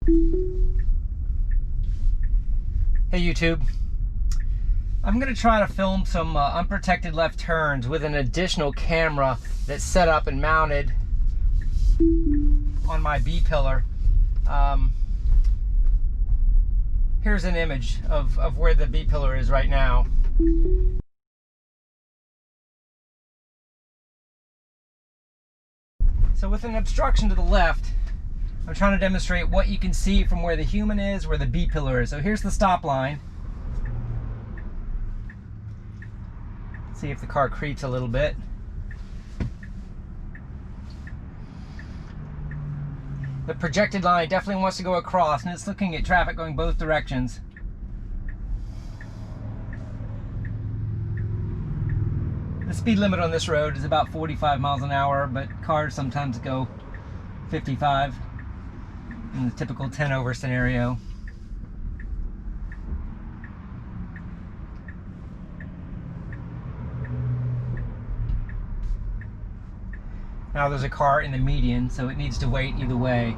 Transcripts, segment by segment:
Hey YouTube, I'm going to try to film some unprotected left turns with an additional camera that's set up and mounted on my B-pillar. Here's an image of where the B-pillar is right now. So with an obstruction to the left, I'm trying to demonstrate what you can see from where the human is, where the B-pillar is. So here's the stop line. See if the car creeps a little bit. The projected line definitely wants to go across, and it's looking at traffic going both directions. The speed limit on this road is about 45 miles an hour, but cars sometimes go 55 in the typical 10 over scenario. Now there's a car in the median, so it needs to wait either way.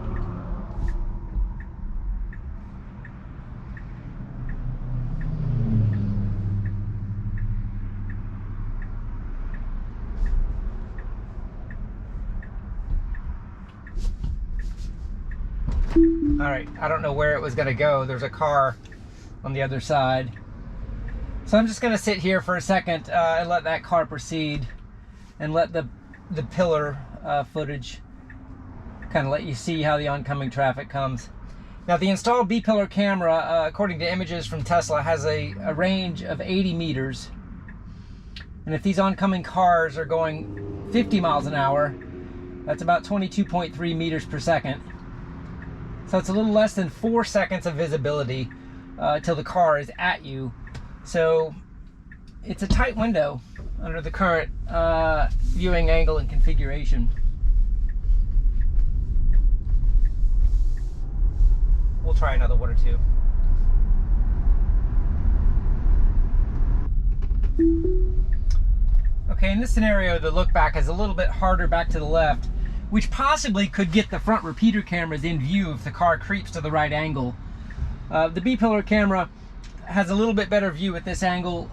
Alright, I don't know where it was going to go. There's a car on the other side. So I'm just going to sit here for a second and let that car proceed, and let the pillar footage kind of let you see how the oncoming traffic comes. Now the installed B-pillar camera, according to images from Tesla, has a range of 80 meters. And if these oncoming cars are going 50 miles an hour, that's about 22.3 meters per second. So it's a little less than 4 seconds of visibility till the car is at you. So it's a tight window under the current viewing angle and configuration. We'll try another one or two. Okay, in this scenario, the look back is a little bit harder back to the left, which possibly could get the front repeater cameras in view if the car creeps to the right angle. The B-pillar camera has a little bit better view at this angle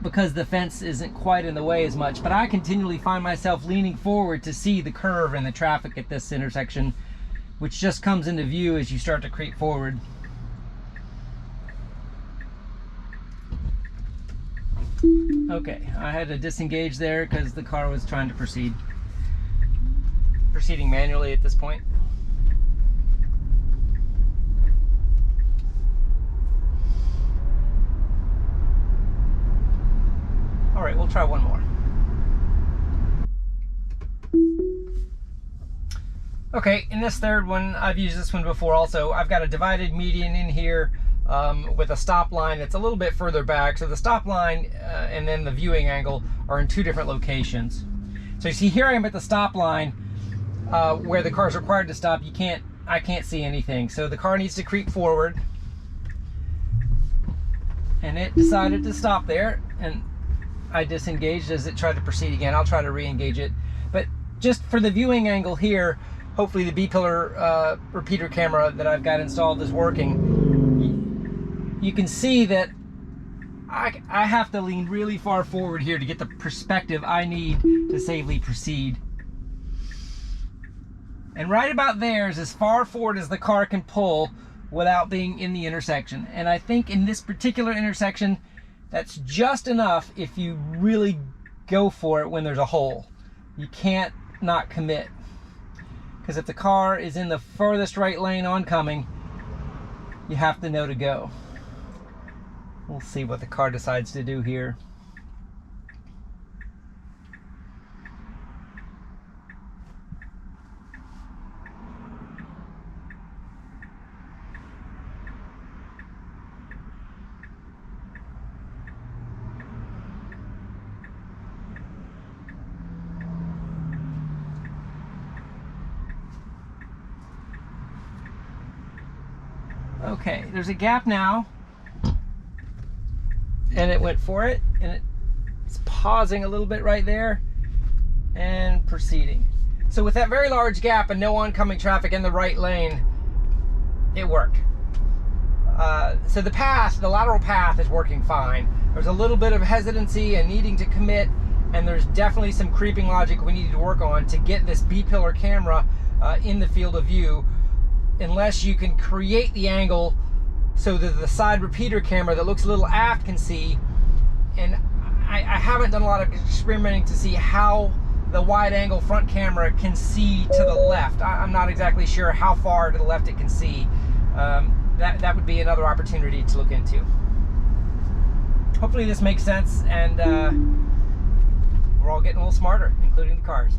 because the fence isn't quite in the way as much, but I continually find myself leaning forward to see the curve and the traffic at this intersection, which just comes into view as you start to creep forward. Okay, I had to disengage there because the car was trying to proceed. Proceeding manually at this point. All right, we'll try one more. Okay, in this third one, I've used this one before also. I've got a divided median in here with a stop line that's a little bit further back. So the stop line and then the viewing angle are in two different locations. So you see here I am at the stop line where the car is required to stop. I can't see anything. So the car needs to creep forward. And it decided to stop there, and I disengaged as it tried to proceed again. I'll try to re-engage it. But just for the viewing angle here, hopefully the B-pillar repeater camera that I've got installed is working. You can see that I have to lean really far forward here to get the perspective I need to safely proceed. And right about there is as far forward as the car can pull without being in the intersection. And I think in this particular intersection, that's just enough if you really go for it when there's a hole. You can't not commit. Because if the car is in the furthest right lane oncoming, you have to know to go. We'll see what the car decides to do here. Okay, there's a gap now, and it went for it, and it's pausing a little bit right there and proceeding. So with that very large gap and no oncoming traffic in the right lane, it worked. So the lateral path is working fine. There's a little bit of hesitancy and needing to commit, and there's definitely some creeping logic we need to work on to get this B-pillar camera in the field of view, unless you can create the angle so that the side repeater camera that looks a little aft can see. And I haven't done a lot of experimenting to see how the wide angle front camera can see to the left. I'm not exactly sure how far to the left it can see. That would be another opportunity to look into. Hopefully this makes sense, and we're all getting a little smarter, including the cars.